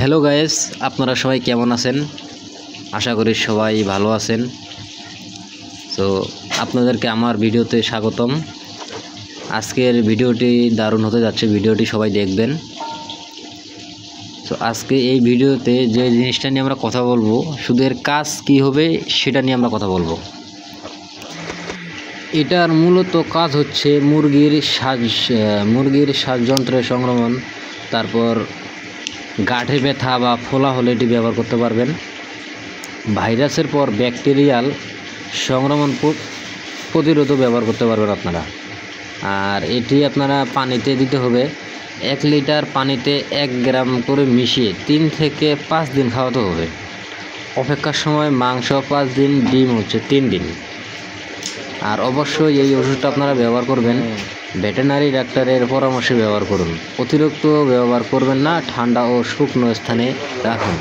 Hello guys, আপনারা সবাই কেমন আছেন? আশা করি সবাই ভালো আছেন। তো আপনাদেরকে আমার ভিডিওতে স্বাগতম। আজকের ভিডিওটি দারুণ হতে যাচ্ছে, ভিডিওটি সবাই দেখবেন। তো আজকে এই ভিডিওতে যে জিনিসটা নিয়ে আমরা কথা বলবো, শুধু এর কাজ কী হবে সেটা নিয়ে আমরা কথা বলবো। এটার মূলত কাজ হচ্ছে মুরগির শ্বাসযন্ত্রের সংক্রমণ, তারপর গাঁঠে ব্যথা বা ফোলা হলে এটি ব্যবহার করতে পারবেন। ভাইরাসের পর ব্যাকটেরিয়াল সংক্রমণ প্রতিরোধও ব্যবহার করতে পারবেন আপনারা। আর এটি আপনারা পানিতে দিতে হবে। 1 লিটার পানিতে 1 গ্রাম করে মিশিয়ে 3 থেকে 5 দিন খাওয়াতে হবে। অপেক্ষার সময় মাংস 5 দিন, ডিম হচ্ছে 3 দিন। আর অবশ্যই এই ওষুধটা আপনারা ব্যবহার করবেন ভেটেরিনারি ডাক্তারের পরামর্শে ব্যবহার করুন। অতিরিক্ত ব্যবহার করবেন না, ঠান্ডা ও শুকনো স্থানে রাখুন।